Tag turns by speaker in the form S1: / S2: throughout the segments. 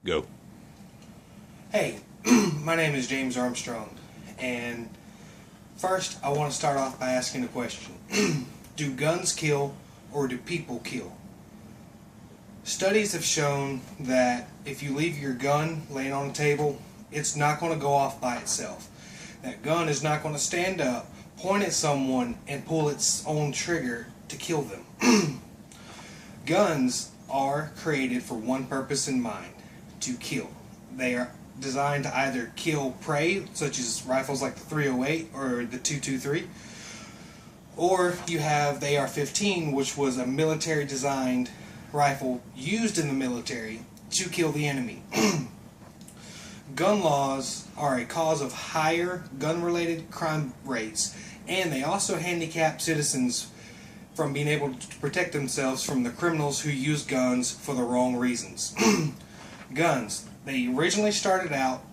S1: Go.
S2: Hey, my name is James Armstrong, and first I want to start off by asking a question. Do guns kill or do people kill? Studies have shown that if you leave your gun laying on the table, it's not going to go off by itself. That gun is not going to stand up, point at someone, and pull its own trigger to kill them. Guns are created for one purpose in mind: to kill. They are designed to either kill prey, such as rifles like the .308 or the .223, or you have the AR-15, which was a military-designed rifle used in the military to kill the enemy. Gun laws are a cause of higher gun-related crime rates, and they also handicap citizens from being able to protect themselves from the criminals who use guns for the wrong reasons. Guns, they originally started out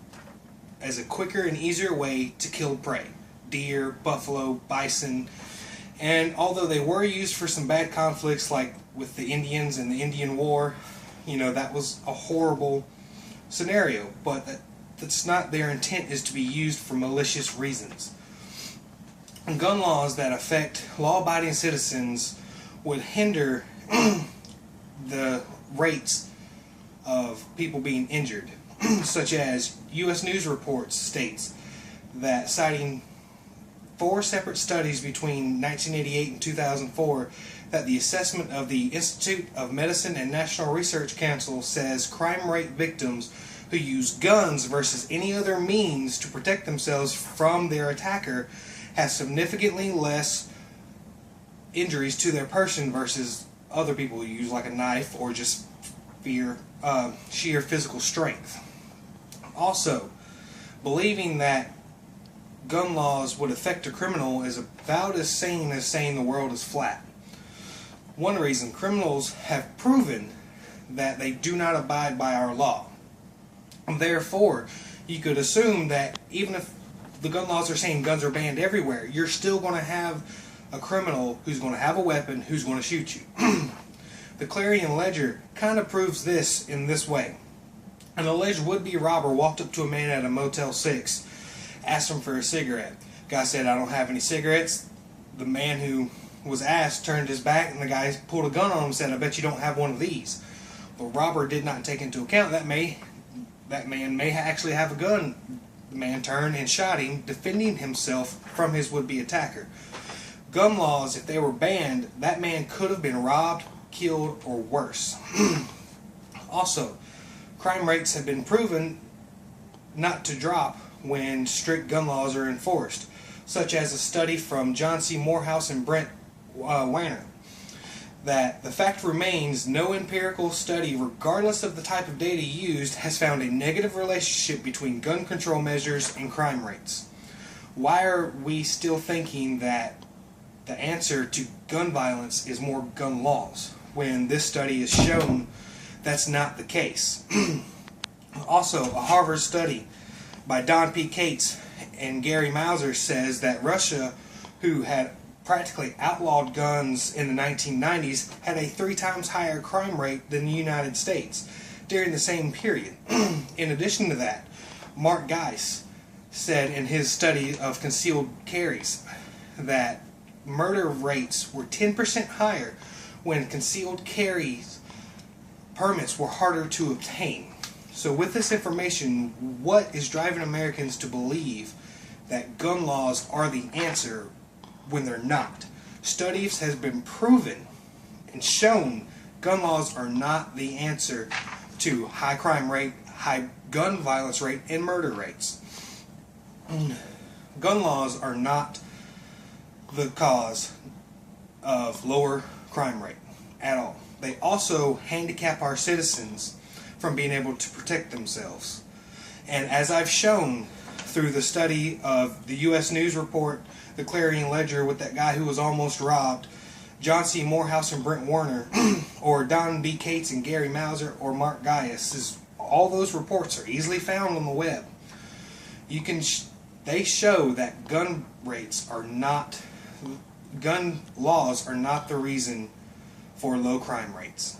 S2: as a quicker and easier way to kill prey: deer, buffalo, bison, and although they were used for some bad conflicts like with the Indians and the Indian War, that was a horrible scenario, but that's not their intent, is to be used for malicious reasons. Gun laws that affect law-abiding citizens would hinder the rates of people being injured, such as U.S. News Reports states that, citing 4 separate studies between 1988 and 2004, that the assessment of the Institute of Medicine and National Research Council says crime rate victims who use guns versus any other means to protect themselves from their attacker have significantly less injuries to their person versus other people who use like a knife or just sheer physical strength. Also, believing that gun laws would affect a criminal is about as sane as saying the world is flat. One reason: criminals have proven that they do not abide by our law. Therefore, you could assume that even if the gun laws are saying guns are banned everywhere, you're still going to have a criminal who's going to have a weapon who's going to shoot you. The Clarion Ledger kind of proves this in this way. An alleged would-be robber walked up to a man at a Motel 6, asked him for a cigarette. Guy said, "I don't have any cigarettes." The man who was asked turned his back, and the guy pulled a gun on him and said, "I bet you don't have one of these." The robber did not take into account that man may actually have a gun. The man turned and shot him, defending himself from his would-be attacker. Gun laws, if they were banned, that man could have been robbed, killed, or worse. Also, crime rates have been proven not to drop when strict gun laws are enforced, such as a study from John C. Morehouse and Brent Weiner, that the fact remains no empirical study, regardless of the type of data used, has found a negative relationship between gun control measures and crime rates. Why are we still thinking that the answer to gun violence is more gun laws, when this study has shown that's not the case? Also, a Harvard study by Don P. Cates and Gary Mauser says that Russia, who had practically outlawed guns in the 1990s, had a 3 times higher crime rate than the United States during the same period. In addition to that, Mark Geis said in his study of concealed carries that murder rates were 10% higher when concealed carry permits were harder to obtain. So with this information, what is driving Americans to believe that gun laws are the answer when they're not? Studies has been proven and shown gun laws are not the answer to high crime rate, high gun violence rate, and murder rates. Gun laws are not the cause of lower crime rate at all. They also handicap our citizens from being able to protect themselves. And as I've shown through the study of the U.S. News Report, the Clarion Ledger with that guy who was almost robbed, John C. Morehouse and Brent Warner, or Don B. Cates and Gary Mauser, or Mark Geis, all those reports are easily found on the web. They show that gun laws are not the reason for low crime rates.